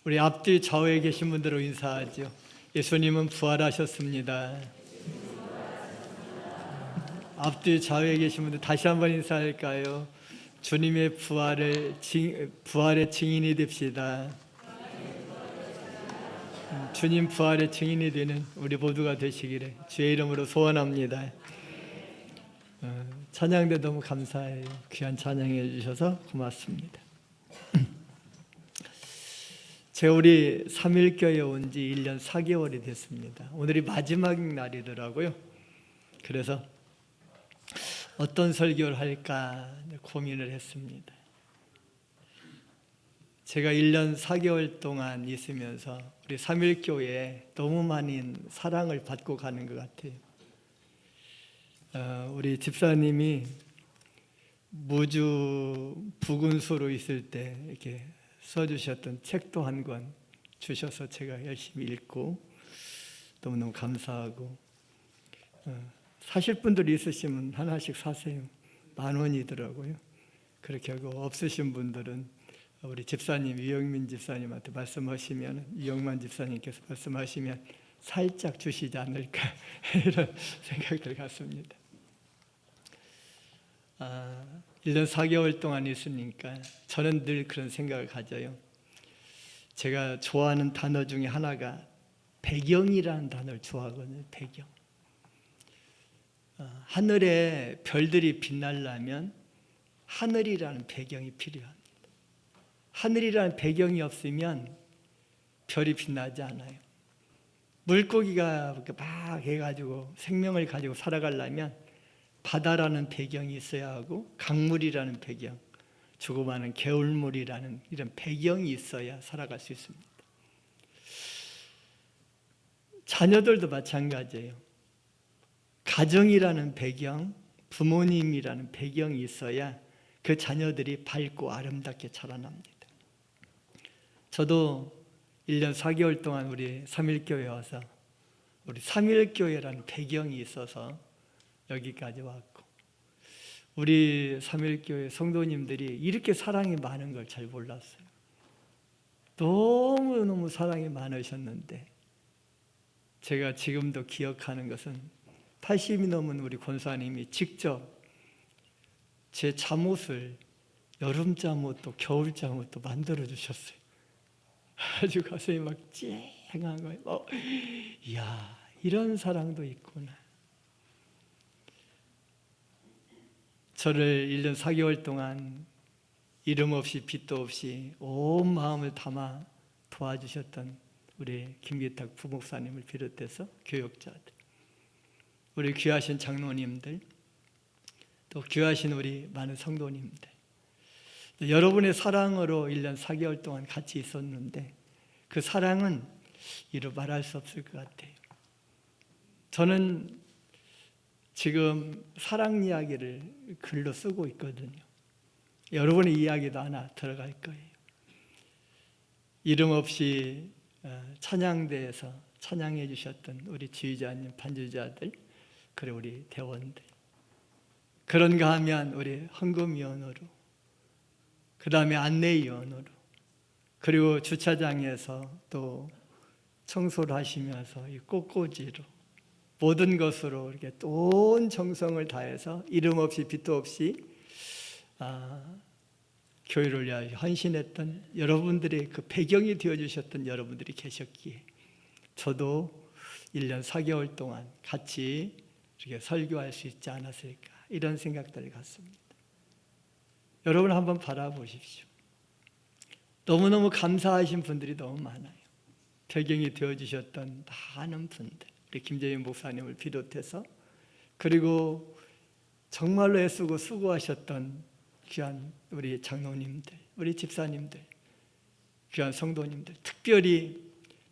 우리 앞뒤 좌우에 계신 분들로 인사하죠. 예수님은 부활하셨습니다. 앞뒤 좌우에 계신 분들 다시 한번 인사할까요? 주님의 부활의 증인이 됩시다. 주님 부활의 증인이 되는 우리 모두가 되시기를 주의 이름으로 소원합니다. 찬양대 너무 감사해요. 귀한 찬양해 주셔서 고맙습니다. 제가 우리 3일교회에 온 지 1년 4개월이 됐습니다. 오늘이 마지막 날이더라고요. 그래서 어떤 설교를 할까 고민을 했습니다. 제가 1년 4개월 동안 있으면서 우리 3일교회에 너무 많은 사랑을 받고 가는 것 같아요. 우리 집사님이 무주 부군수로 있을 때 이렇게 써주셨던 책도 한 권 주셔서 제가 열심히 읽고 너무너무 감사하고, 사실 분들이 있으시면 하나씩 사세요. 10,000원이더라고요. 그렇게 하고 없으신 분들은 우리 집사님 이영민 집사님한테 말씀하시면, 이영만 집사님께서 말씀하시면 살짝 주시지 않을까 이런 생각들 같습니다. 1년 4개월 동안 있으니까 저는 늘 그런 생각을 가져요. 제가 좋아하는 단어 중에 하나가 배경이라는 단어를 좋아하거든요. 배경. 하늘에 별들이 빛나려면 하늘이라는 배경이 필요합니다. 하늘이라는 배경이 없으면 별이 빛나지 않아요. 물고기가 막 해가지고 생명을 가지고 살아가려면 바다라는 배경이 있어야 하고, 강물이라는 배경, 조그마한 개울물이라는 이런 배경이 있어야 살아갈 수 있습니다. 자녀들도 마찬가지예요. 가정이라는 배경, 부모님이라는 배경이 있어야 그 자녀들이 밝고 아름답게 자라납니다. 저도 1년 4개월 동안 우리 3일교회 와서 우리 3일교회라는 배경이 있어서 여기까지 왔고, 우리 3일교회 성도님들이 이렇게 사랑이 많은 걸 잘 몰랐어요. 너무너무 사랑이 많으셨는데, 제가 지금도 기억하는 것은 80이 넘은 우리 권사님이 직접 제 잠옷을 여름 잠옷도 겨울 잠옷도 만들어 주셨어요. 아주 가슴이 막 찡한 거예요. 이야, 이런 사랑도 있구나. 저를 1년 4개월 동안 이름 없이 빛도 없이 온 마음을 담아 도와주셨던 우리 김기탁 부목사님을 비롯해서 교역자들, 우리 귀하신 장로님들, 또 귀하신 우리 많은 성도님들, 여러분의 사랑으로 1년 4개월 동안 같이 있었는데 그 사랑은 이루 말할 수 없을 것 같아요. 저는 지금 사랑 이야기를 글로 쓰고 있거든요. 여러분의 이야기도 하나 들어갈 거예요. 이름 없이 찬양대에서 찬양해 주셨던 우리 지휘자님, 반주자들, 그리고 우리 대원들, 그런가 하면 우리 헌금위원으로, 그 다음에 안내위원으로, 그리고 주차장에서 또 청소를 하시면서 이 꽃꽂이로, 모든 것으로 이렇게 온 정성을 다해서 이름 없이 빛도 없이 교회를 위하여 헌신했던 여러분들의 그 배경이 되어주셨던 여러분들이 계셨기에 저도 1년 4개월 동안 같이 이렇게 설교할 수 있지 않았을까, 이런 생각들을 갖습니다. 여러분 한번 바라보십시오. 너무너무 감사하신 분들이 너무 많아요. 배경이 되어주셨던 많은 분들, 우리 김재윤 목사님을 비롯해서, 그리고 정말로 애쓰고 수고하셨던 귀한 우리 장로님들, 우리 집사님들, 귀한 성도님들, 특별히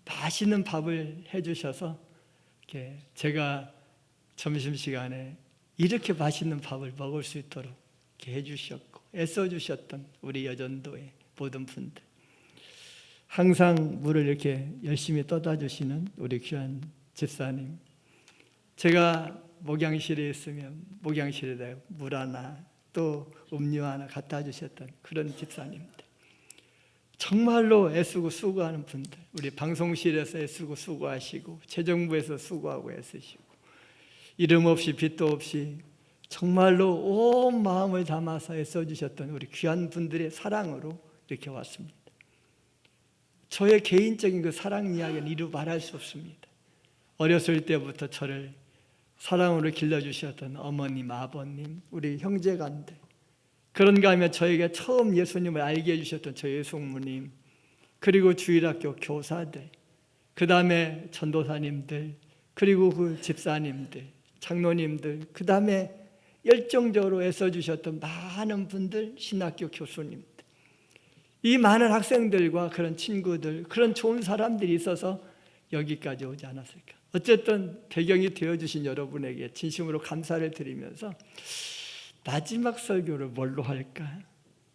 맛있는 밥을 해주셔서 이렇게 제가 점심시간에 이렇게 맛있는 밥을 먹을 수 있도록 이렇게 해주셨고 애써주셨던 우리 여전도의 모든 분들, 항상 물을 이렇게 열심히 떠다 주시는 우리 귀한 집사님, 제가 목양실에 있으면 목양실에다 물 하나 또 음료 하나 갖다 주셨던 그런 집사님들, 정말로 애쓰고 수고하는 분들, 우리 방송실에서 애쓰고 수고하시고 재정부에서 수고하고 애쓰시고 이름 없이 빚도 없이 정말로 온 마음을 담아서 애써주셨던 우리 귀한 분들의 사랑으로 이렇게 왔습니다. 저의 개인적인 그 사랑 이야기는 이루 말할 수 없습니다. 어렸을 때부터 저를 사랑으로 길러주셨던 어머님, 아버님, 우리 형제간들, 그런가 하면 저에게 처음 예수님을 알게 해주셨던 저희 성모님, 그리고 주일학교 교사들, 그 다음에 전도사님들, 그리고 그 집사님들, 장로님들, 그 다음에 열정적으로 애써주셨던 많은 분들, 신학교 교수님들, 이 많은 학생들과 그런 친구들, 그런 좋은 사람들이 있어서 여기까지 오지 않았을까. 어쨌든 배경이 되어주신 여러분에게 진심으로 감사를 드리면서 마지막 설교를 뭘로 할까?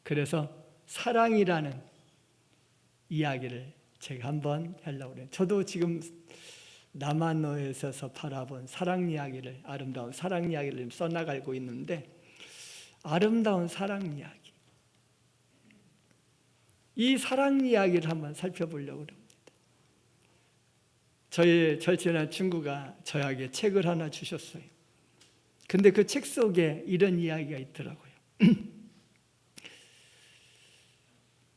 그래서 사랑이라는 이야기를 제가 한번 하려고 해요. 저도 지금 남한어에 있어서 바라본 사랑 이야기를, 아름다운 사랑 이야기를 써나가고 있는데, 아름다운 사랑 이야기, 이 사랑 이야기를 한번 살펴보려고 합니다. 저희 절친한 친구가 저에게 책을 하나 주셨어요. 근데 그 책 속에 이런 이야기가 있더라고요.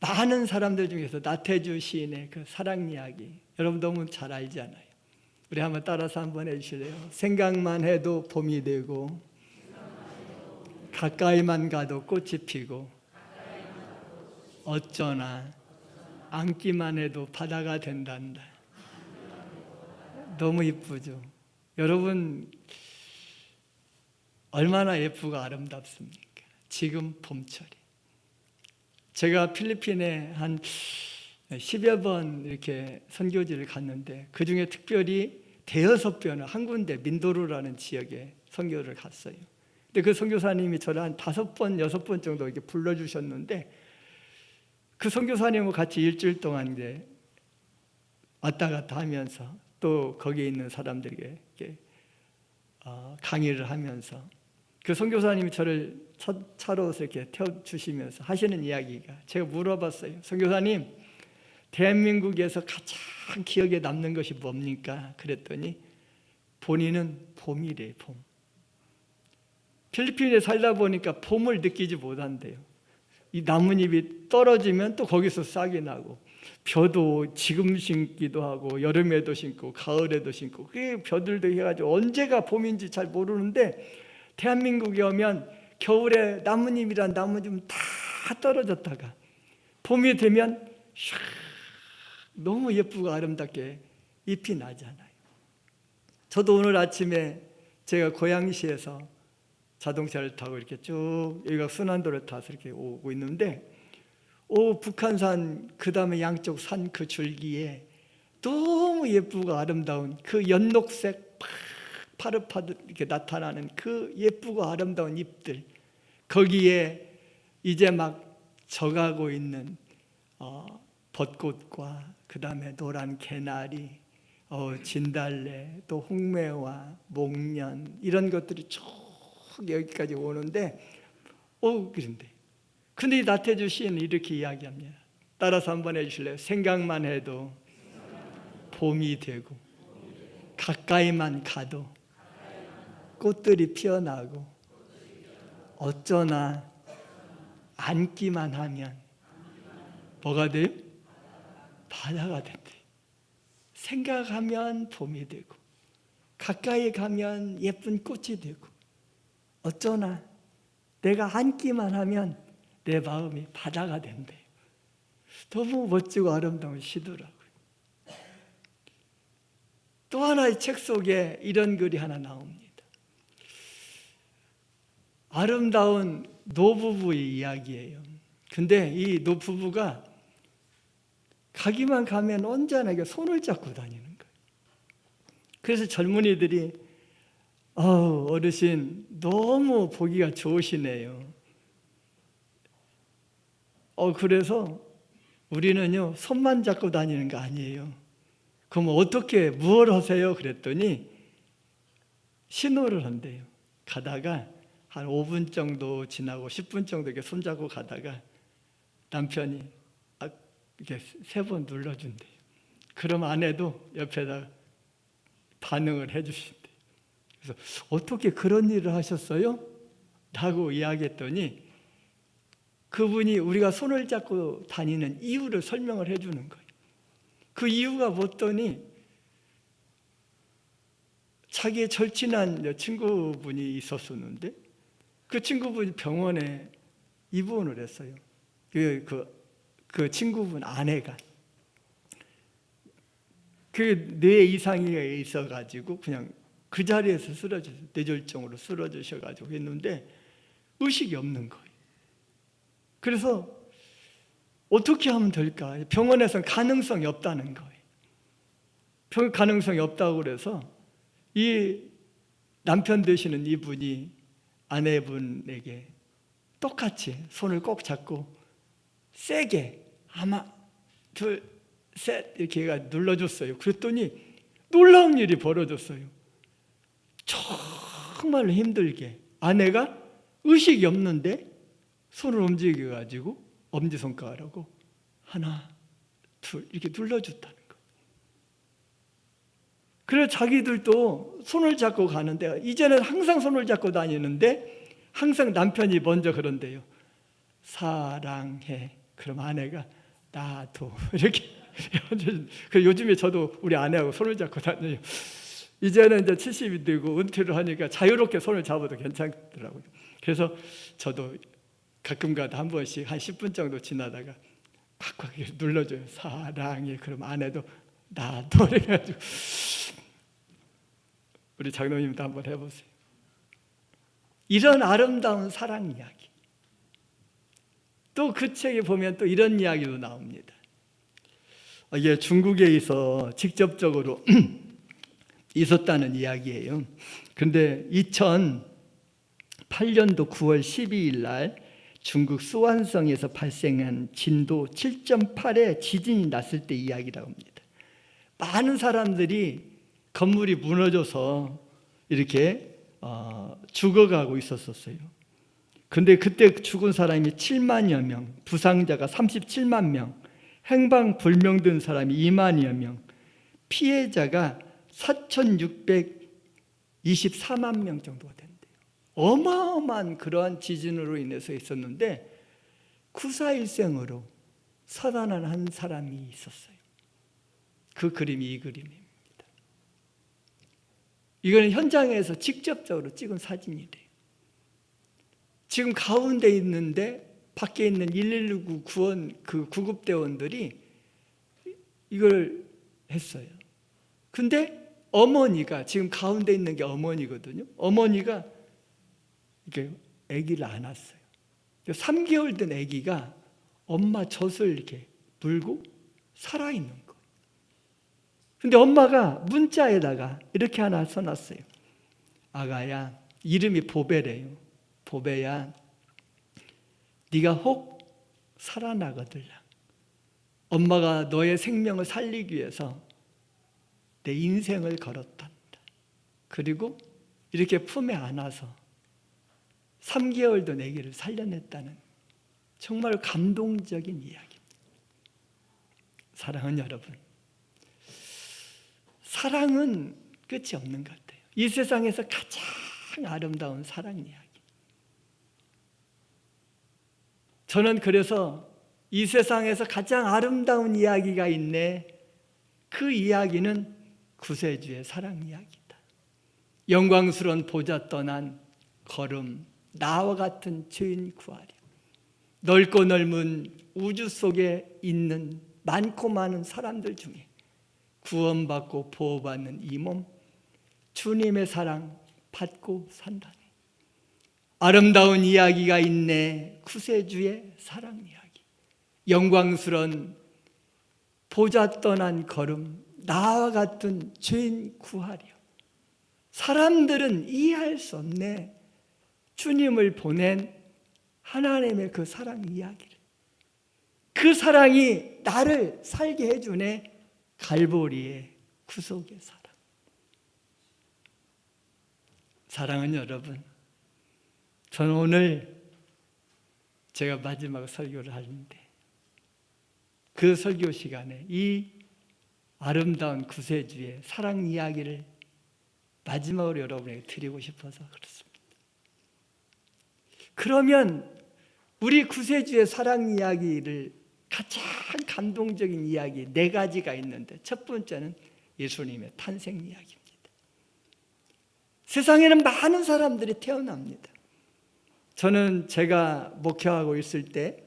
많은 사람들 중에서 나태주 시인의 그 사랑 이야기, 여러분 너무 잘 알잖아요. 우리 한번 따라서 한번 해주실래요? 생각만 해도 봄이 되고, 가까이만 가도 꽃이 피고, 어쩌나 안기만 해도 바다가 된단다. 너무 이쁘죠? 여러분 얼마나 예쁘고 아름답습니까? 지금 봄철이. 제가 필리핀에 한 10여 번 이렇게 선교지를 갔는데, 그 중에 특별히 대여섯 번을 한 군데 민도루라는 지역에 선교를 갔어요. 근데 그 선교사님이 저를 한 5번, 6번 정도 이렇게 불러주셨는데, 그 선교사님과 같이 일주일 동안 이제 왔다 갔다 하면서 또 거기에 있는 사람들에게 이렇게 강의를 하면서, 그 선교사님이 저를 차로 이렇게 태워주시면서 하시는 이야기가, 제가 물어봤어요. 선교사님, 대한민국에서 가장 기억에 남는 것이 뭡니까? 그랬더니 본인은 봄이래요. 봄. 필리핀에 살다 보니까 봄을 느끼지 못한대요. 이 나뭇잎이 떨어지면 또 거기서 싹이 나고, 벼도 지금 심기도 하고 여름에도 심고 가을에도 심고, 그 벼들도 해가지고 언제가 봄인지 잘 모르는데, 대한민국에 오면 겨울에 나뭇잎이란 나뭇잎은 다 떨어졌다가 봄이 되면 샥 너무 예쁘고 아름답게 잎이 나잖아요. 저도 오늘 아침에 제가 고양시에서 자동차를 타고 이렇게 쭉 여기가 순환도를 타서 이렇게 오고 있는데, 북한산, 그 다음에 양쪽 산 그 줄기에 너무 예쁘고 아름다운 그 연녹색 파릇파릇 이렇게 나타나는 그 예쁘고 아름다운 잎들, 거기에 이제 막 져가고 있는 벚꽃과 그 다음에 노란 개나리, 진달래, 또 홍매화, 목련, 이런 것들이 쭉 여기까지 오는데, 그런데 근데 이 나태주 시인은 이렇게 이야기합니다. 따라서 한번 해주실래요? 생각만 해도 봄이 되고, 가까이만 가도 꽃들이 피어나고, 어쩌나 앉기만 하면 뭐가 돼요? 바다가 된대. 생각하면 봄이 되고, 가까이 가면 예쁜 꽃이 되고, 어쩌나 내가 앉기만 하면 내 마음이 바다가 된대요. 너무 멋지고 아름다운 시더라고요. 또 하나의 책 속에 이런 글이 하나 나옵니다. 아름다운 노부부의 이야기예요. 근데 이 노부부가 가기만 가면 언제나 손을 잡고 다니는 거예요. 그래서 젊은이들이 어르신 너무 보기가 좋으시네요. 그래서 우리는요 손만 잡고 다니는 거 아니에요. 그럼 어떻게 무엇을 하세요? 그랬더니 신호를 한대요. 가다가 한 5분 정도 지나고 10분 정도 이렇게 손잡고 가다가 남편이 이렇게 3번 눌러준대요. 그럼 아내도 옆에다 반응을 해주신대요. 그래서 어떻게 그런 일을 하셨어요? 라고 이야기했더니 그분이 우리가 손을 잡고 다니는 이유를 설명을 해주는 거예요. 그 이유가 뭐더니 자기의 절친한 친구분이 있었었는데 그 친구분이 병원에 입원을 했어요. 그 친구분 아내가 그 뇌 이상이 있어가지고 그냥 그 자리에서 쓰러졌어요. 뇌졸중으로 쓰러지셔가지고 했는데 의식이 없는 거예요. 그래서 어떻게 하면 될까? 병원에서는 가능성이 없다는 거예요. 가능성이 없다고 그래서 이 남편 되시는 이분이 아내분에게 똑같이 손을 꼭 잡고 세게 하나, 둘, 셋 이렇게 눌러줬어요. 그랬더니 놀라운 일이 벌어졌어요. 정말 힘들게 아내가 의식이 없는데 손을 움직여가지고 엄지손가락으로 하나, 둘 이렇게 눌러줬다는 거예요. 그래서 자기들도 손을 잡고 가는데 이제는 항상 손을 잡고 다니는데 항상 남편이 먼저 그런대요. 사랑해. 그럼 아내가 나도 이렇게. 요즘에 저도 우리 아내하고 손을 잡고 다녀요. 이제는 이제 70이 되고 은퇴를 하니까 자유롭게 손을 잡아도 괜찮더라고요. 그래서 저도 가끔가다 한 번씩 한 10분 정도 지나다가 팍팍 눌러줘요. 사랑해. 그럼 아내도 나도 이래가지고. 우리 장로님도 한번 해보세요. 이런 아름다운 사랑 이야기. 또 그 책에 보면 또 이런 이야기도 나옵니다. 이게 중국에서 직접적으로 있었다는 이야기예요. 그런데 2008년도 9월 12일 날 중국 수완성에서 발생한 진도 7.8의 지진이 났을 때 이야기라고 합니다. 많은 사람들이 건물이 무너져서 이렇게 죽어가고 있었어요. 근데 그때 죽은 사람이 7만여 명, 부상자가 37만 명, 행방불명된 사람이 2만여 명, 피해자가 4,624만 명 정도가 된대요. 어마어마한 그러한 지진으로 인해서 있었는데 구사일생으로 살아난 한 사람이 있었어요. 그 그림이 이 그림입니다. 이거는 현장에서 직접적으로 찍은 사진이래요. 지금 가운데 있는데 밖에 있는 119 구원 그 구급대원들이 이걸 했어요. 근데 어머니가 지금 가운데 있는 게 어머니거든요. 어머니가 이렇게 아기를 안았어요. 3개월 된 아기가 엄마 젖을 이렇게 물고 살아있는 거예요. 근데 엄마가 문자에다가 이렇게 하나 써놨어요. 아가야, 이름이 보배래요. 보배야, 네가 혹 살아나거들라. 엄마가 너의 생명을 살리기 위해서 내 인생을 걸었단다. 그리고 이렇게 품에 안아서 3개월 된 아기를 살려냈다는 정말 감동적인 이야기입니다. 사랑하는 여러분, 사랑은 끝이 없는 것 같아요. 이 세상에서 가장 아름다운 사랑 이야기. 저는 그래서 이 세상에서 가장 아름다운 이야기가 있네. 그 이야기는 구세주의 사랑 이야기다. 영광스러운 보좌 떠난 걸음, 나와 같은 죄인 구하려. 넓고 넓은 우주 속에 있는 많고 많은 사람들 중에 구원받고 보호받는 이 몸, 주님의 사랑 받고 산다네. 아름다운 이야기가 있네. 구세주의 사랑 이야기. 영광스러운 보좌 떠난 걸음, 나와 같은 죄인 구하려. 사람들은 이해할 수 없네. 주님을 보낸 하나님의 그 사랑 이야기를. 그 사랑이 나를 살게 해주네. 갈보리의 구속의 사랑. 사랑은 여러분, 저는 오늘 제가 마지막 설교를 하는데 그 설교 시간에 이 아름다운 구세주의 사랑 이야기를 마지막으로 여러분에게 드리고 싶어서 그렇습니다. 그러면 우리 구세주의 사랑 이야기를 가장 감동적인 이야기 4가지가 있는데, 첫 번째는 예수님의 탄생 이야기입니다. 세상에는 많은 사람들이 태어납니다. 저는 제가 목회하고 있을 때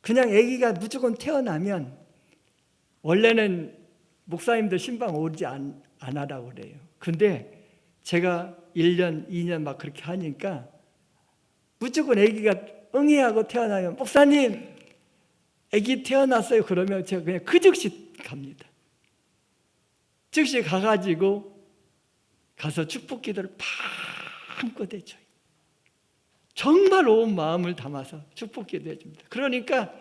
그냥 아기가 무조건 태어나면, 원래는 목사님들 신방 오지 안 하라고 그래요. 근데 제가 1년, 2년 막 그렇게 하니까 무조건 아기가 응애하고 태어나면, 목사님 아기 태어났어요 그러면 제가 그냥 그 즉시 갑니다. 즉시 가가지고 가서 축복 기도를 마음껏 해줘요. 정말 온 마음을 담아서 축복 기도해 줍니다. 그러니까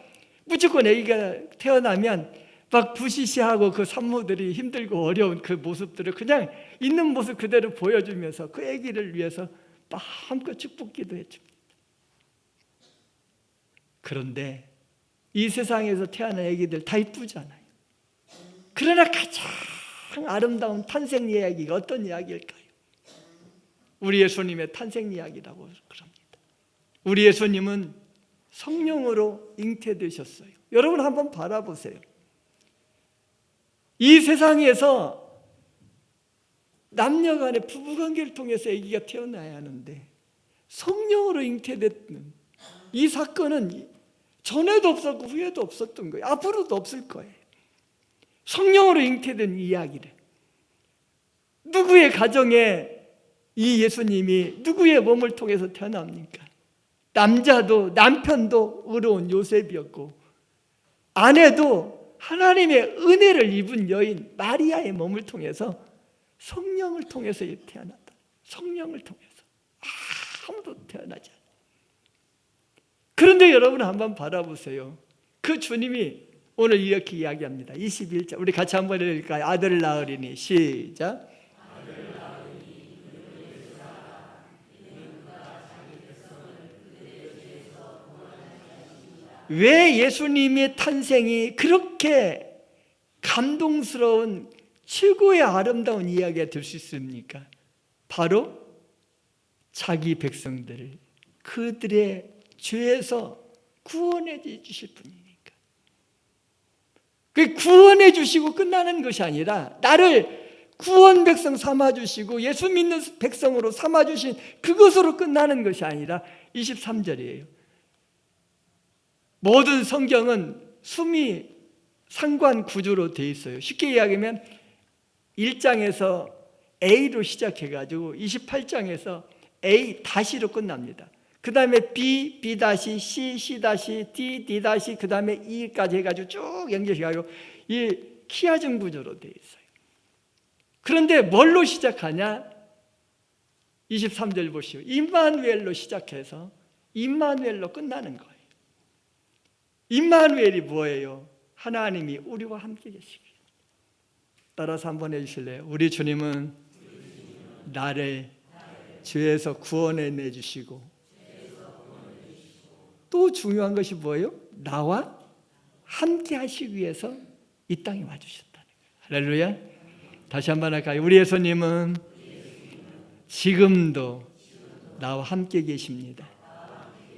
무조건 아기가 태어나면 막 부시시하고 그 산모들이 힘들고 어려운 그 모습들을 그냥 있는 모습 그대로 보여주면서 그 아기를 위해서 마음껏 축복 기도해 줍니다. 그런데 이 세상에서 태어난 아기들 다 이쁘잖아요. 그러나 가장 아름다운 탄생 이야기가 어떤 이야기일까요? 우리 예수님의 탄생 이야기라고 그럽니다. 우리 예수님은 성령으로 잉태되셨어요. 여러분 한번 바라보세요. 이 세상에서 남녀간의 부부관계를 통해서 아기가 태어나야 하는데, 성령으로 잉태됐는 이 사건은 전에도 없었고 후에도 없었던 거예요. 앞으로도 없을 거예요. 성령으로 잉태된 이야기를, 누구의 가정에 이 예수님이 누구의 몸을 통해서 태어납니까? 남자도 남편도 의로운 요셉이었고, 아내도 하나님의 은혜를 입은 여인 마리아의 몸을 통해서, 성령을 통해서 태어났다. 성령을 통해서. 아무도 태어나지 않아요. 그런데 여러분 한번 바라보세요. 그 주님이 오늘 이렇게 이야기합니다. 21절 우리 같이 한번 읽을까요? 아들을 낳으리니. 시작. 왜 예수님의 탄생이 그렇게 감동스러운 최고의 아름다운 이야기가 될 수 있습니까? 바로 자기 백성들을 그들의 죄에서 구원해 주실 분이니까. 그 구원해 주시고 끝나는 것이 아니라, 나를 구원 백성 삼아 주시고 예수 믿는 백성으로 삼아 주신 그것으로 끝나는 것이 아니라 23절이에요. 모든 성경은 수미 상관 구조로 되어 있어요. 쉽게 이야기하면 1장에서 A로 시작해가지고 28장에서 A 다시로 끝납니다. 그 다음에 B, B 다시, C, C 다시, D, D 다시, 그 다음에 E까지 해가지고 쭉 연결해가지고 이 키아증 구조로 되어 있어요. 그런데 뭘로 시작하냐? 23절 보시오. 임마누엘로 시작해서 임마누엘로 끝나는 거예요. 임마누엘이 뭐예요? 하나님이 우리와 함께 계시기. 따라서 한번 해주실래요? 우리 주님은 나를 죄에서 구원해 내주시고, 또 중요한 것이 뭐예요? 나와 함께 하시기 위해서 이 땅에 와주셨다는 거예요. 할렐루야. 다시 한번 할까요? 우리 예수님은 지금도 나와 함께 계십니다.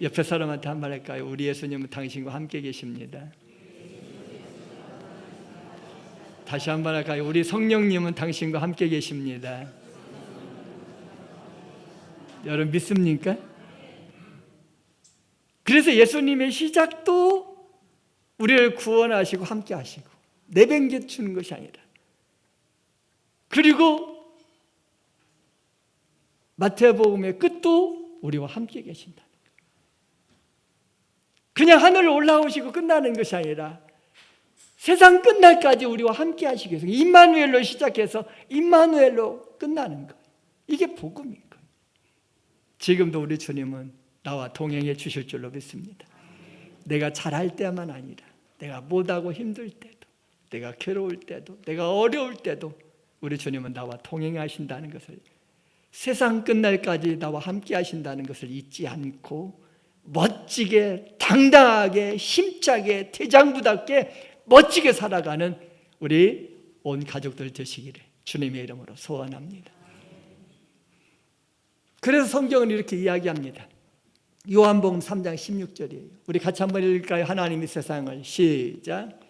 옆에 사람한테 한 말 할까요? 우리 예수님은 당신과 함께 계십니다. 다시 한 번 할까요? 우리 성령님은 당신과 함께 계십니다. 여러분 믿습니까? 그래서 예수님의 시작도 우리를 구원하시고 함께 하시고 내팽개치는 것이 아니라, 그리고 마태복음의 끝도 우리와 함께 계신다는 거예요. 그냥 하늘로 올라오시고 끝나는 것이 아니라 세상 끝날까지 우리와 함께 하시기 위해서 임마누엘로 시작해서 임마누엘로 끝나는 거예요. 이게 복음인 거예요. 지금도 우리 주님은 나와 동행해 주실 줄로 믿습니다. 내가 잘할 때만 아니라 내가 못하고 힘들 때도, 내가 괴로울 때도, 내가 어려울 때도 우리 주님은 나와 동행하신다는 것을, 세상 끝날까지 나와 함께 하신다는 것을 잊지 않고 멋지게, 당당하게, 힘차게, 대장부답게 멋지게 살아가는 우리 온 가족들 되시기를 주님의 이름으로 소원합니다. 그래서 성경은 이렇게 이야기합니다. 요한복음 3장 16절이에요. 우리 같이 한번 읽을까요? 하나님이 세상을 시작.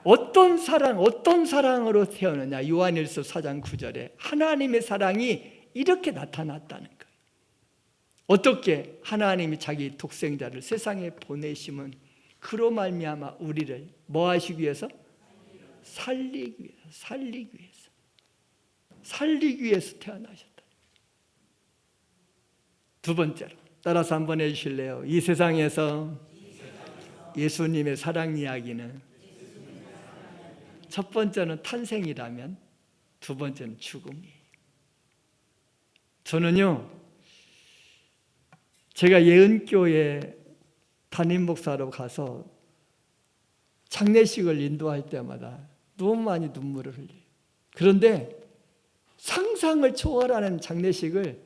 어떤 사랑으로 태어느냐? 요한일서 4장 9절에 하나님의 사랑이 이렇게 나타났다는 거예요. 어떻게? 하나님이 자기 독생자를 세상에 보내심은 그로 말미암아 우리를 뭐 하시기 위해서? 살리기 위해서 태어나셨다. 두 번째로 따라서 한번 해주실래요? 이 세상에서 예수님의 사랑 이야기는 첫 번째는 탄생이라면 두 번째는 죽음이에요. 저는요, 제가 예은교회 담임 목사로 가서 장례식을 인도할 때마다 너무 많이 눈물을 흘려요. 그런데 상상을 초월하는 장례식을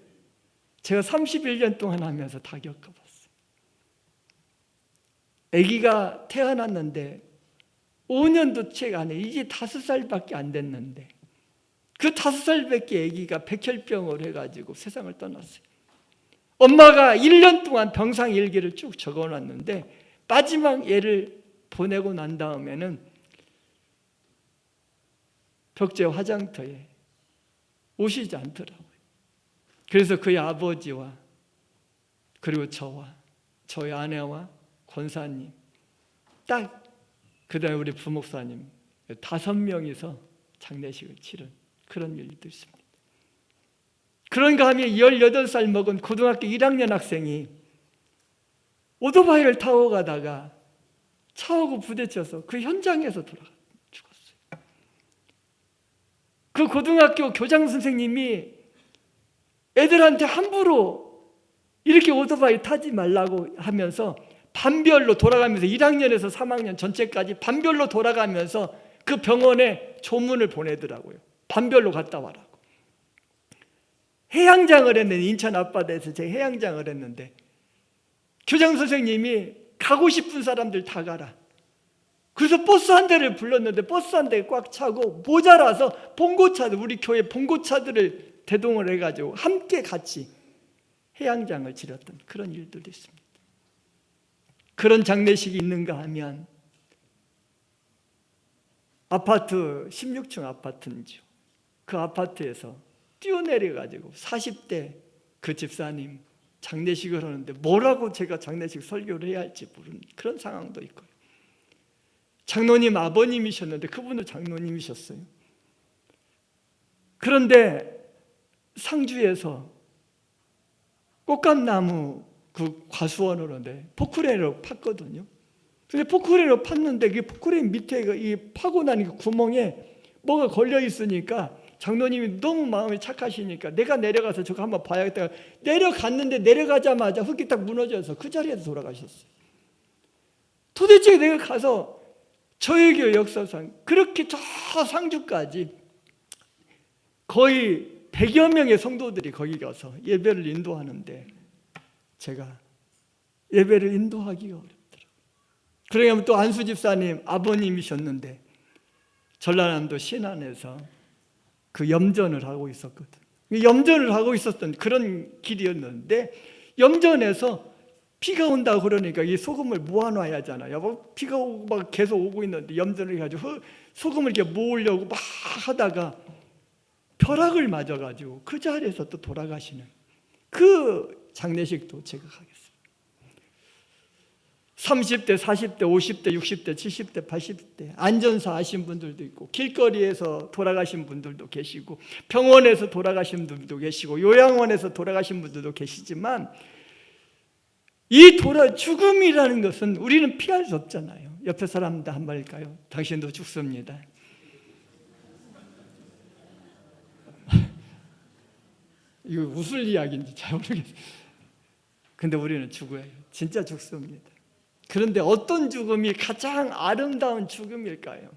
제가 31년 동안 하면서 다 겪어봤어요. 아기가 태어났는데 5년도 채 안 해. 이제 5살밖에 안 됐는데 그 5살밖에 아기가 백혈병을 해가지고 세상을 떠났어요. 엄마가 1년 동안 병상 일기를 쭉 적어놨는데 마지막 애를 보내고 난 다음에는 벽제 화장터에 오시지 않더라고요. 그래서 그의 아버지와 그리고 저와 저희 아내와 권사님 딱 그 다음에 우리 부목사님 5명이서 장례식을 치른 그런 일도 있습니다. 그런가 하면 18살 먹은 고등학교 1학년 학생이 오토바이를 타고 가다가 차하고 부딪혀서 그 현장에서 죽었어요. 그 고등학교 교장 선생님이 애들한테 함부로 이렇게 오토바이 타지 말라고 하면서 반별로 돌아가면서 1학년에서 3학년 전체까지 반별로 돌아가면서 그 병원에 조문을 보내더라고요. 반별로 갔다 와라고. 해양장을 했는데, 인천 앞바다에서 제가 해양장을 했는데 교장 선생님이 가고 싶은 사람들 다 가라. 그래서 버스 한 대를 불렀는데 버스 한 대 꽉 차고 모자라서 봉고차들, 우리 교회 봉고차들을 대동을 해가지고 함께 같이 해양장을 치렀던 그런 일들도 있습니다. 그런 장례식이 있는가 하면 아파트 16층 아파트인지요. 그 아파트에서 뛰어내려가지고 40대 그 집사님 장례식을 하는데 뭐라고 제가 장례식 설교를 해야 할지 모르는 그런 상황도 있고요. 장로님 아버님이셨는데 그분도 장로님이셨어요. 그런데 상주에서 꽃감나무 그 과수원으로인데 포크레인으로 팠거든요. 근데 포크레인으로 팠는데 그 포크레인 밑에 이 파고 나니 그 구멍에 뭐가 걸려 있으니까 장로님이 너무 마음이 착하시니까 내가 내려가서 저거 한번 봐야겠다. 내려갔는데 내려가자마자 흙이 딱 무너져서 그 자리에서 돌아가셨어요. 도대체 내가 가서 저희 교회 역사상 그렇게 저 상주까지 거의 100여 명의 성도들이 거기 가서 예배를 인도하는데 제가 예배를 인도하기가 어렵더라고요. 그러면 또 안수 집사님 아버님이셨는데 전라남도 신안에서 그 염전을 하고 있었거든. 염전을 하고 있었던 그런 길이었는데 염전에서 비가 온다고 그러니까 이 소금을 모아놔야 하잖아요. 비가 오고 막 계속 오고 있는데 염전을 해가지고 소금을 이렇게 모으려고 막 하다가 벼락을 맞아가지고 그 자리에서 또 돌아가시는 그 장례식도 제가 가겠습니다. 30대, 40대, 50대, 60대, 70대, 80대 안전사 하신 분들도 있고 길거리에서 돌아가신 분들도 계시고 병원에서 돌아가신 분들도 계시고 요양원에서 돌아가신 분들도 계시지만 이 죽음이라는 것은 우리는 피할 수 없잖아요. 옆에 사람도 한 말일까요? 당신도 죽습니다. 이거 웃을 이야기인지 잘 모르겠어요. 근데 우리는 죽어요. 진짜 죽습니다. 그런데 어떤 죽음이 가장 아름다운 죽음일까요?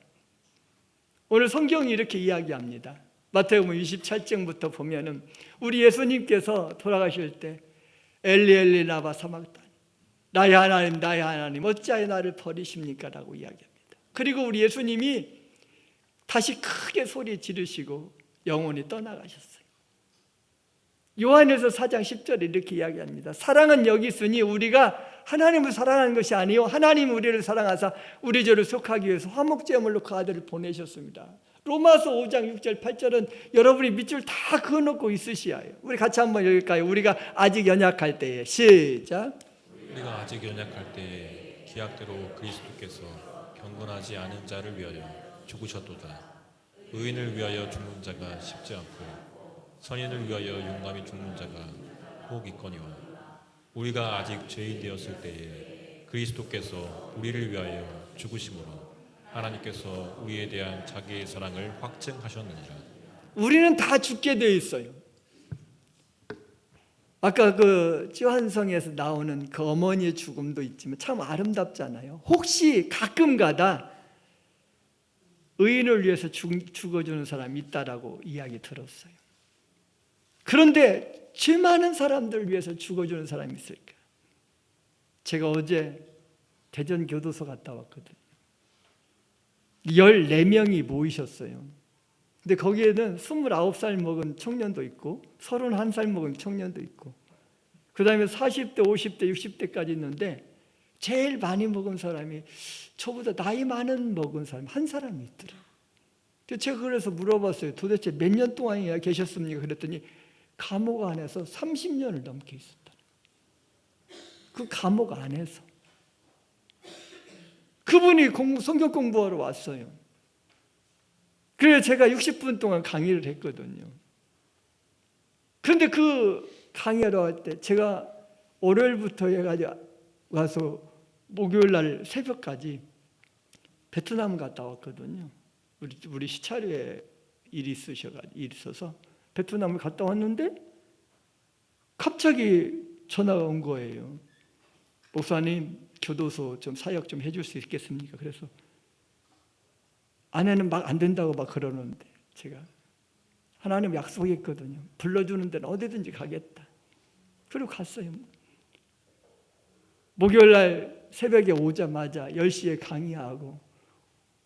오늘 성경이 이렇게 이야기합니다. 마태복음 27장부터 보면은 우리 예수님께서 돌아가실 때 엘리 엘리 라마 사막다니, 나의 하나님 나의 하나님 어찌하여 나를 버리십니까? 라고 이야기합니다. 그리고 우리 예수님이 다시 크게 소리 지르시고 영원히 떠나가셨어요. 요한에서 4장 10절에 이렇게 이야기합니다. 사랑은 여기 있으니 우리가 하나님을 사랑하는 것이 아니요 하나님 우리를 사랑하사 우리 죄를 속하기 위해서 화목제물로 그 아들을 보내셨습니다. 로마서 5장 6절 8절은 여러분이 밑줄 다 그어놓고 있으시야 해요. 우리 같이 한번 읽을까요? 우리가 아직 연약할 때에 시작. 우리가 아직 연약할 때에 기약대로 그리스도께서 경건하지 않은 자를 위하여 죽으셨도다. 의인을 위하여 죽는 자가 쉽지 않고 선인을 위하여 용감히 죽는 자가 혹 있거니와 우리가 아직 죄인 되었을 때에 그리스도께서 우리를 위하여 죽으심으로 하나님께서 우리에 대한 자기의 사랑을 확증하셨느니라. 우리는 다 죽게 되어 있어요. 아까 그 찌환성에서 나오는 그 어머니의 죽음도 있지만 참 아름답잖아요. 혹시 가끔가다 의인을 위해서 죽어주는 사람이 있다라고 이야기 들었어요. 그런데 죄 많은 사람들을 위해서 죽어주는 사람이 있을까? 제가 어제 대전 교도소 갔다 왔거든요. 14명이 모이셨어요. 근데 거기에는 29살 먹은 청년도 있고 31살 먹은 청년도 있고 그 다음에 40대, 50대, 60대까지 있는데 제일 많이 먹은 사람이 저보다 나이 많은 먹은 사람 한 사람이 있더라고요. 제가 그래서 물어봤어요. 도대체 몇 년 동안이나 계셨습니까? 그랬더니 감옥 안에서 30년을 넘게 있었다. 그 감옥 안에서 그분이 성경 공부하러 왔어요. 그래서 제가 60분 동안 강의를 했거든요. 그런데 그 강의하러 갈 때 제가 월요일부터 해가지고 와서 목요일 날 새벽까지 베트남 갔다 왔거든요. 우리 시차례에 일이 있어서 베트남을 갔다 왔는데 갑자기 전화가 온 거예요. 목사님, 교도소 좀 사역 좀 해줄 수 있겠습니까? 그래서 아내는 막 안 된다고 막 그러는데 제가 하나님 약속했거든요. 불러주는 데는 어디든지 가겠다. 그리고 갔어요. 목요일 날 새벽에 오자마자 10시에 강의하고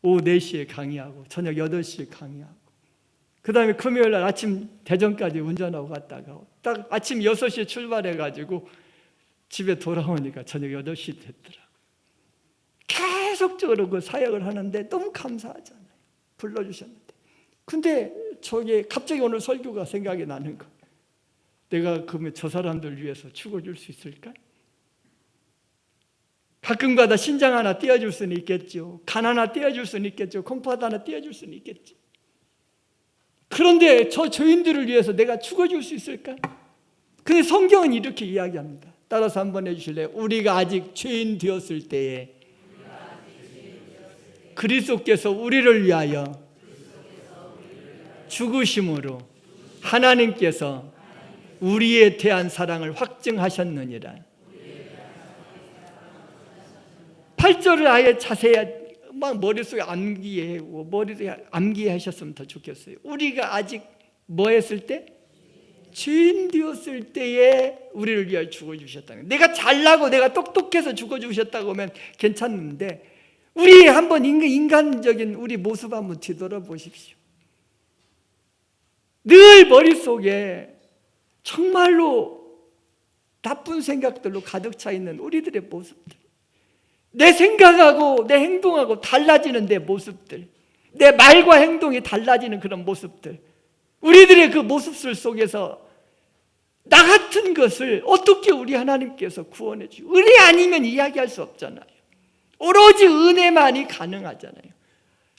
오후 4시에 강의하고 저녁 8시에 강의하고 그 다음에 금요일 날 아침 대전까지 운전하고 갔다가 딱 아침 6시에 출발해가지고 집에 돌아오니까 저녁 8시 됐더라고요. 계속적으로 그 사역을 하는데 너무 감사하잖아요. 불러주셨는데. 근데 저게 갑자기 오늘 설교가 생각이 나는 거예요. 내가 그러면 저 사람들 위해서 죽어줄 수 있을까? 가끔가다 신장 하나 떼어줄 수는 있겠죠. 간 하나 떼어줄 수는 있겠죠. 콩팥 하나 떼어줄 수는 있겠죠. 그런데 저 죄인들을 위해서 내가 죽어줄 수 있을까? 근데 성경은 이렇게 이야기합니다. 따라서 한번 해주실래요? 우리가 아직 죄인 되었을 때에 그리스도께서 우리를 위하여 죽으심으로 하나님께서 우리에 대한 사랑을 확증하셨느니라. 8절을 아예 자세히 막 머릿속에 암기하셨으면 더 좋겠어요. 우리가 아직 뭐 했을 때? 죄인 되었을 때에 우리를 위하여 죽어주셨다는 거예요. 내가 잘나고 내가 똑똑해서 죽어주셨다고 하면 괜찮은데 우리 한번 인간적인 우리 모습 한번 뒤돌아보십시오. 늘 머릿속에 정말로 나쁜 생각들로 가득 차 있는 우리들의 모습들, 내 생각하고 내 행동하고 달라지는 내 모습들, 내 말과 행동이 달라지는 그런 모습들, 우리들의 그 모습들 속에서 나 같은 것을 어떻게 우리 하나님께서 구원해 주시고, 은혜 아니면 이야기할 수 없잖아요. 오로지 은혜만이 가능하잖아요.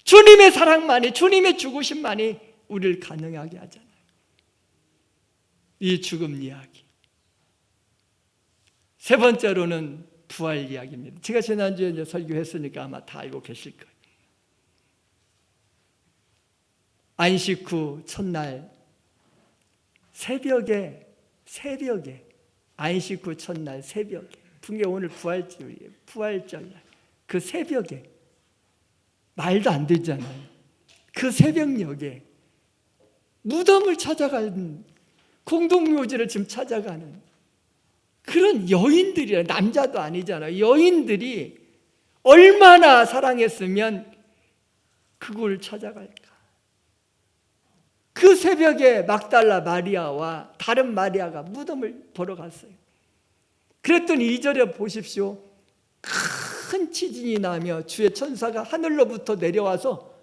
주님의 사랑만이, 주님의 죽으심만이 우리를 가능하게 하잖아요. 이 죽음 이야기. 세 번째로는 부활 이야기입니다. 제가 지난주에 이제 설교했으니까 아마 다 알고 계실 거예요. 안식 후 첫날 새벽에 안식 후 첫날 새벽에, 분명 오늘 부활절날 그 새벽에 말도 안 되잖아요. 그 새벽녘에 무덤을 찾아가는, 공동묘지를 지금 찾아가는 그런 여인들이라, 남자도 아니잖아요. 여인들이 얼마나 사랑했으면 그걸 찾아갈까. 그 새벽에 막달라 마리아와 다른 마리아가 무덤을 보러 갔어요. 그랬더니 2절에 보십시오. 큰 지진이 나며 주의 천사가 하늘로부터 내려와서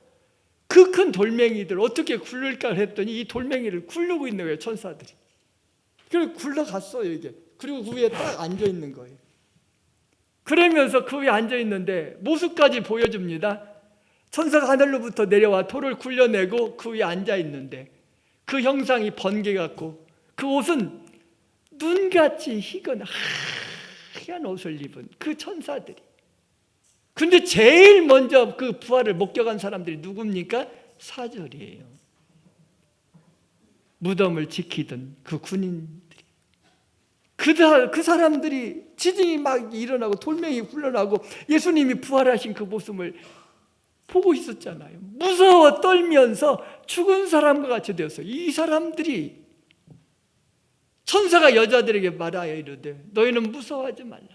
그 큰 돌멩이들 어떻게 굴릴까 했더니 이 돌멩이를 굴르고 있는 거예요, 천사들이. 그리고 굴러갔어요, 이게. 그리고 그 위에 딱 앉아 있는 거예요. 그러면서 그 위에 앉아 있는데 모습까지 보여줍니다. 천사가 하늘로부터 내려와 돌을 굴려내고 그 위에 앉아 있는데 그 형상이 번개 같고 그 옷은 눈같이 희건 하얀 옷을 입은 그 천사들이. 근데 제일 먼저 그 부활을 목격한 사람들이 누굽니까? 4절이에요. 무덤을 지키던 그 군인들이. 그 사람들이 지진이 막 일어나고 돌멩이 굴러나고 예수님이 부활하신 그 모습을 보고 있었잖아요. 무서워 떨면서 죽은 사람과 같이 되었어요. 이 사람들이 천사가 여자들에게 말하여 이르되 너희는 무서워하지 말라.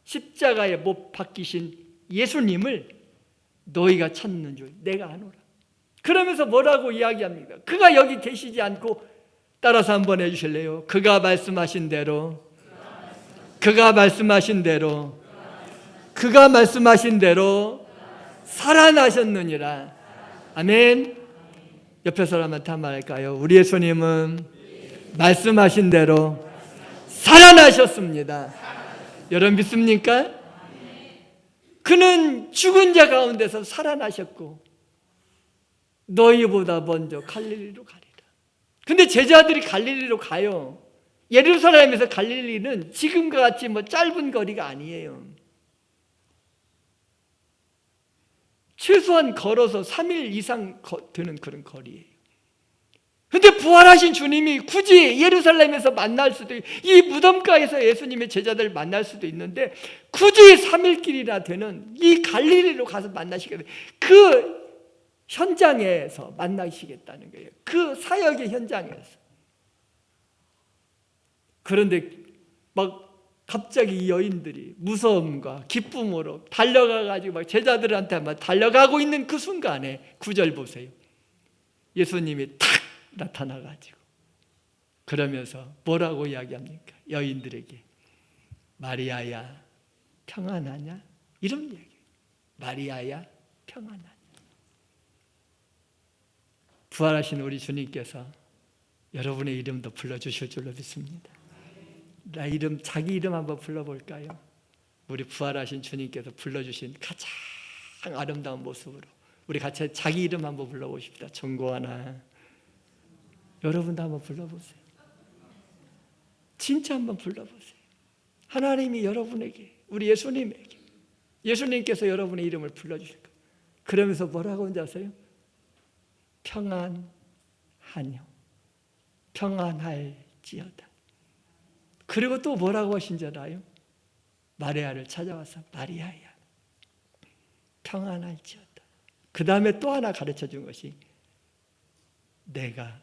십자가에 못 박히신 예수님을 너희가 찾는 줄 내가 아노라. 그러면서 뭐라고 이야기합니까? 그가 여기 계시지 않고, 따라서 한번 해주실래요? 그가 말씀하신 대로 살아나셨느니라. 아멘. 옆에 사람한테 한 말 할까요? 우리 예수님은 말씀하신 대로 살아나셨습니다. 여러분 믿습니까? 그는 죽은 자 가운데서 살아나셨고 너희보다 먼저 갈릴리로 가리라. 근데 제자들이 갈릴리로 가요. 예루살렘에서 갈릴리는 지금과 같이 짧은 거리가 아니에요. 최소한 걸어서 3일 이상 되는 그런 거리예요. 근데 부활하신 주님이 굳이 예루살렘에서 만날 수도 있고 이 무덤가에서 예수님의 제자들을 만날 수도 있는데 굳이 3일 길이나 되는 이 갈릴리로 가서 만나시겠다. 그 현장에서 만나시겠다는 거예요. 그 사역의 현장에서. 그런데 막 갑자기 이 여인들이 무서움과 기쁨으로 달려가가지고 막 제자들한테 막 달려가고 있는 그 순간에 9절 보세요. 예수님이 탁 나타나가지고 그러면서 뭐라고 이야기합니까? 여인들에게 마리아야 평안하냐? 이런 이야기. 마리아야 평안하냐? 부활하신 우리 주님께서 여러분의 이름도 불러주실 줄로 믿습니다. 자기 이름 한번 불러볼까요? 우리 부활하신 주님께서 불러주신 가장 아름다운 모습으로 우리 같이 자기 이름 한번 불러보십시다. 정고하나. 여러분도 한번 불러보세요. 진짜 한번 불러보세요. 하나님이 여러분에게, 우리 예수님에게, 예수님께서 여러분의 이름을 불러주실 거예요. 그러면서 뭐라고 하는지 아세요? 평안하뇨. 평안할지어다. 그리고 또 뭐라고 하신지 알아요? 마리아를 찾아와서 마리아야 평안할지어다. 그 다음에 또 하나 가르쳐 준 것이 내가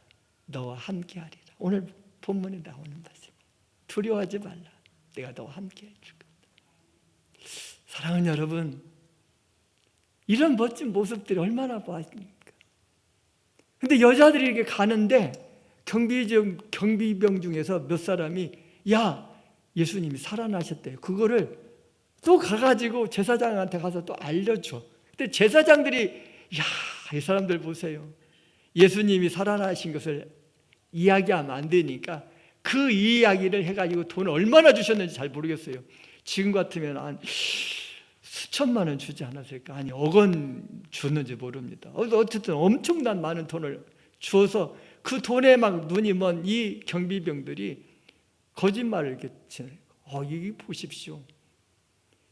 너와 함께하리라. 오늘 본문에 나오는 말씀. 두려워하지 말라. 내가 너와 함께해 줄 거다. 사랑하는 여러분, 이런 멋진 모습들이 얼마나 보았습니까? 근데 여자들이 이렇게 가는데 경비병 중에서 몇 사람이 야, 예수님이 살아나셨대요. 그거를 또 가가지고 제사장한테 가서 또 알려줘. 근데 제사장들이 야, 이 사람들 보세요. 예수님이 살아나신 것을 이야기하면 안 되니까 그 이야기를 해가지고 돈을 얼마나 주셨는지 잘 모르겠어요. 지금 같으면 한 수천만 원 주지 않았을까? 아니, 억 원 줬는지 모릅니다. 어쨌든 엄청난 많은 돈을 주어서 그 돈에 막 눈이 먼 이 경비병들이 거짓말을 이렇게 치는 거예요. 이게 보십시오.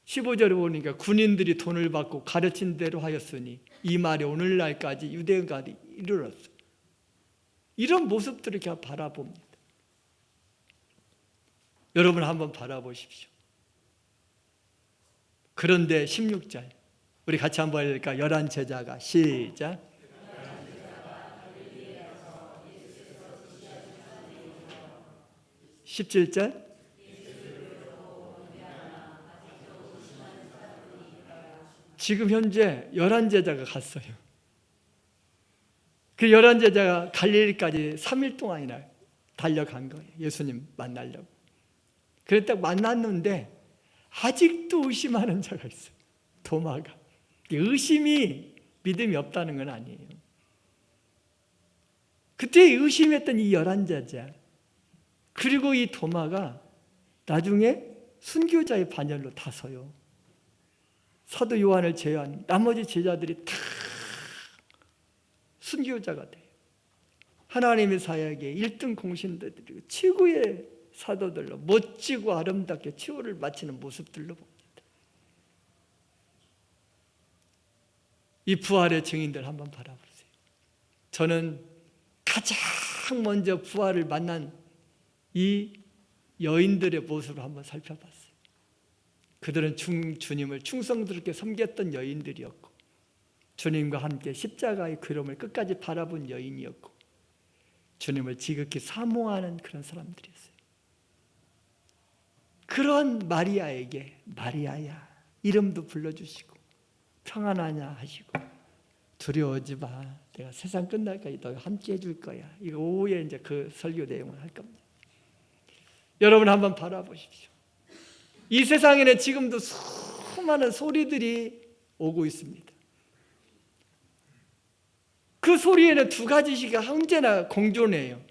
15절에 보니까 군인들이 돈을 받고 가르친 대로 하였으니 이 말이 오늘날까지 유대인까지 이르렀어요. 이런 모습들을 그냥 바라봅니다. 여러분 한번 바라보십시오. 그런데 16절 우리 같이 한번 할까? 11 제자가 시작. 17절. 지금 현재 11제자가 갔어요. 그 11제자가 갈릴리까지 3일 동안이나 달려간 거예요. 예수님 만나려고. 그랬다 만났는데 아직도 의심하는 자가 있어요. 도마가. 의심이 믿음이 없다는 건 아니에요. 그때 의심했던 이 11제자 그리고 이 도마가 나중에 순교자의 반열로 다 서요. 사도 요한을 제외한 나머지 제자들이 다 순교자가 돼요. 하나님의 사역에 1등 공신들이고 최고의 사도들로 멋지고 아름답게 치호를 마치는 모습들로 봅니다. 이 부활의 증인들 한번 바라보세요. 저는 가장 먼저 부활을 만난 이 여인들의 모습을 한번 살펴봤어요. 그들은 주님을 충성스럽게 섬겼던 여인들이었고 주님과 함께 십자가의 그림을 끝까지 바라본 여인이었고 주님을 지극히 사모하는 그런 사람들이었어요. 그런 마리아에게 마리아야 이름도 불러주시고 평안하냐 하시고 두려워하지 마. 내가 세상 끝날까지 너와 함께 해줄 거야. 이거 오후에 이제 그 설교 내용을 할 겁니다. 여러분 한번 바라보십시오. 이 세상에는 지금도 수많은 소리들이 오고 있습니다. 그 소리에는 두 가지가 언제나 공존해요.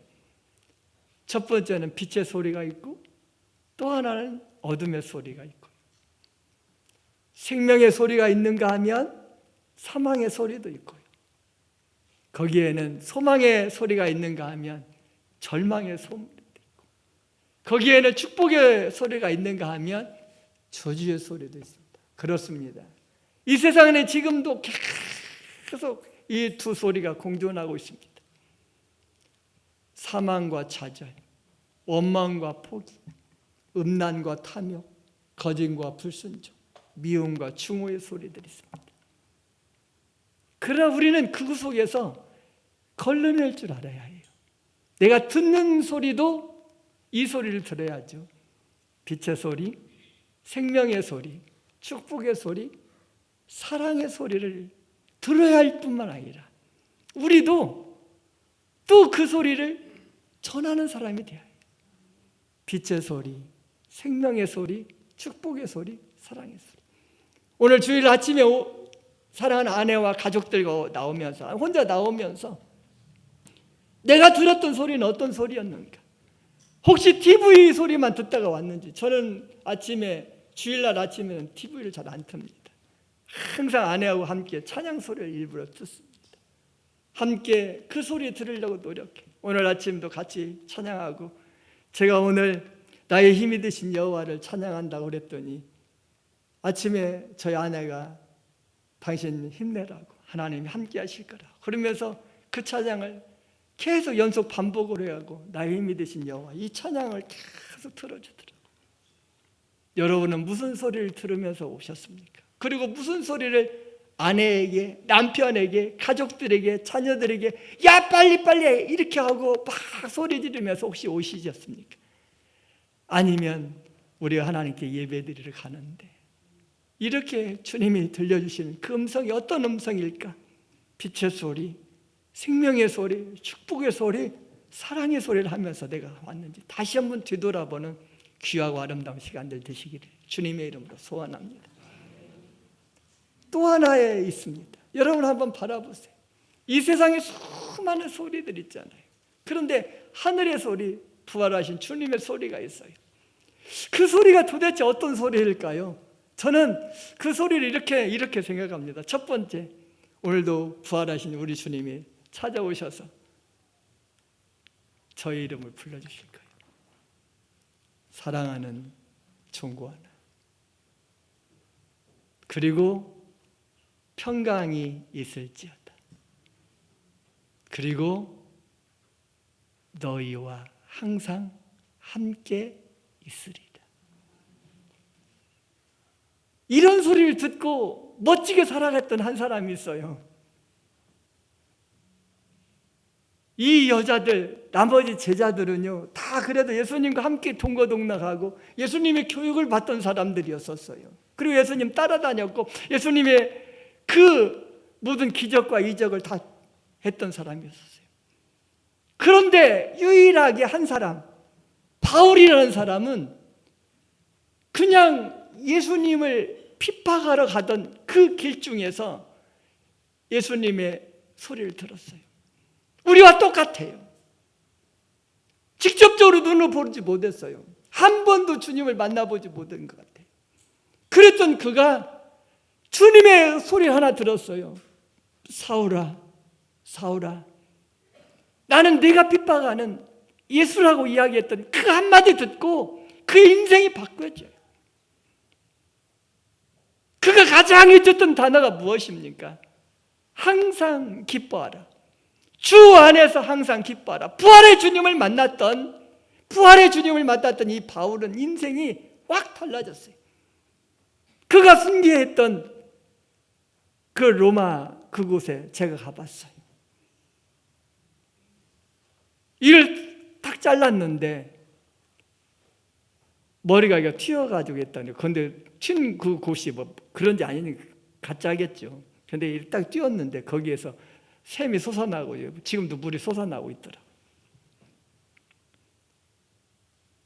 첫 번째는 빛의 소리가 있고 또 하나는 어둠의 소리가 있고 생명의 소리가 있는가 하면 사망의 소리도 있고요. 거기에는 소망의 소리가 있는가 하면 절망의 소리도 있고 거기에는 축복의 소리가 있는가 하면 저주의 소리도 있습니다. 그렇습니다. 이 세상에는 지금도 계속 이 두 소리가 공존하고 있습니다. 사망과 좌절, 원망과 포기, 음란과 탐욕, 거짓과 불순종, 미움과 충고의 소리들이 있습니다. 그러나 우리는 그 속에서 걸러낼 줄 알아야 해요. 내가 듣는 소리도 이 소리를 들어야죠. 빛의 소리, 생명의 소리, 축복의 소리, 사랑의 소리를 들어야 할 뿐만 아니라 우리도 또 그 소리를 전하는 사람이 되어야 해요. 빛의 소리, 생명의 소리, 축복의 소리, 사랑의 소리. 오늘 주일 아침에 사랑하는 아내와 가족들과 나오면서 혼자 나오면서 내가 들었던 소리는 어떤 소리였는가? 혹시 TV 소리만 듣다가 왔는지. 저는 아침에 주일날 아침에는 TV를 잘 안 틉니다. 항상 아내하고 함께 찬양 소리를 일부러 듣습니다. 함께 그 소리 들으려고 노력해. 오늘 아침도 같이 찬양하고 제가 오늘 나의 힘이 되신 여호와를 찬양한다고 그랬더니 아침에 저희 아내가 당신 힘내라고 하나님이 함께 하실 거라고 그러면서 그 찬양을 계속 연속 반복으로 하고 나의 힘이 되신 여호와 이 찬양을 계속 틀어주더라고요. 여러분은 무슨 소리를 들으면서 오셨습니까? 그리고 무슨 소리를 아내에게, 남편에게, 가족들에게, 자녀들에게 야 빨리 이렇게 하고 막 소리 지르면서 혹시 오시셨습니까? 아니면 우리가 하나님께 예배드리러 가는데 이렇게 주님이 들려주시는 그 음성이 어떤 음성일까? 빛의 소리, 생명의 소리, 축복의 소리, 사랑의 소리를 하면서 내가 왔는지 다시 한번 뒤돌아보는 귀하고 아름다운 시간들 되시기를 주님의 이름으로 소원합니다. 또 하나에 있습니다. 여러분 한번 바라보세요. 이 세상에 수많은 소리들 있잖아요. 그런데 하늘의 소리, 부활하신 주님의 소리가 있어요. 그 소리가 도대체 어떤 소리일까요? 저는 그 소리를 이렇게 생각합니다. 첫 번째, 오늘도 부활하신 우리 주님이 찾아오셔서 저의 이름을 불러주실 거예요. 사랑하는 종구 하나. 그리고 평강이 있을지어다. 그리고 너희와 항상 함께 있으리라. 이런 소리를 듣고 멋지게 살아갔던 한 사람이 있어요. 이 여자들, 나머지 제자들은요, 다 그래도 예수님과 함께 동거동락하고 예수님의 교육을 받던 사람들이었었어요. 그리고 예수님 따라다녔고 예수님의 그 모든 기적과 이적을 다 했던 사람이었어요. 그런데 유일하게 한 사람, 바울이라는 사람은 그냥 예수님을 핍박하러 가던 그 길 중에서 예수님의 소리를 들었어요. 우리와 똑같아요. 직접적으로 눈을 보지 못했어요. 한 번도 주님을 만나보지 못한 것 같아요. 그랬던 그가 주님의 소리 하나 들었어요. 사울아, 사울아, 나는 네가 핍박하는 예수라고 이야기했던 그 한마디 듣고 그의 인생이 바뀌어져요. 그가 가장 잊었던 단어가 무엇입니까? 항상 기뻐하라. 주 안에서 항상 기뻐하라. 부활의 주님을 만났던 이 바울은 인생이 확 달라졌어요. 그가 순교했던 그 로마 그곳에 제가 가봤어요. 이를 딱 잘랐는데 머리가 튀어가지고 했다니. 그런데 튄 그 곳이 뭐 그런지 아니니 가짜겠죠. 그런데 이를 딱 띄었는데 거기에서 샘이 솟아나고 지금도 물이 솟아나고 있더라.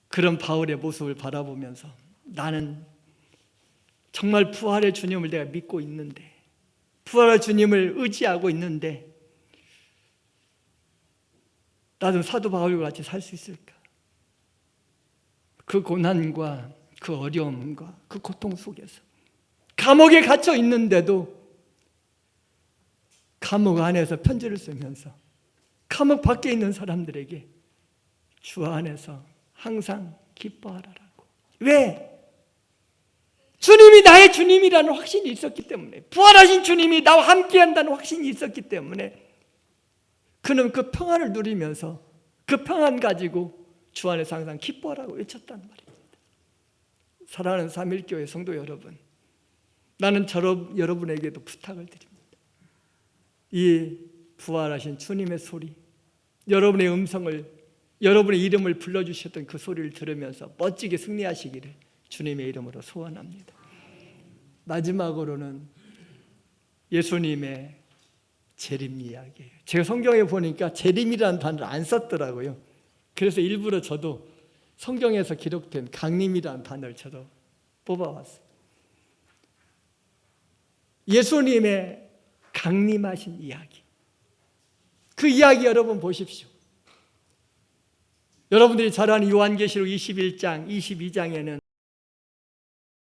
그런 바울의 모습을 바라보면서 나는 정말 부활의 주님을 내가 믿고 있는데, 부활의 주님을 의지하고 있는데 나도 사도 바울과 같이 살 수 있을까? 그 고난과 그 어려움과 그 고통 속에서 감옥에 갇혀 있는데도 감옥 안에서 편지를 쓰면서 감옥 밖에 있는 사람들에게 주 안에서 항상 기뻐하라라고. 왜? 주님이 나의 주님이라는 확신이 있었기 때문에, 부활하신 주님이 나와 함께한다는 확신이 있었기 때문에 그는 그 평안을 누리면서 그 평안 가지고 주 안에서 항상 기뻐하라고 외쳤단 말입니다. 사랑하는 삼일교회 성도 여러분, 나는 여러분에게도 부탁을 드립니다. 이 부활하신 주님의 소리, 여러분의 음성을, 여러분의 이름을 불러주셨던 그 소리를 들으면서 멋지게 승리하시기를 주님의 이름으로 소원합니다. 마지막으로는 예수님의 재림 이야기예요. 제가 성경에 보니까 재림이라는 단어를 안 썼더라고요. 그래서 일부러 저도 성경에서 기록된 강림이라는 단어를 저도 뽑아왔어요. 예수님의 강림하신 이야기, 그 이야기 여러분 보십시오. 여러분들이 잘 아는 요한계시록 21장, 22장에는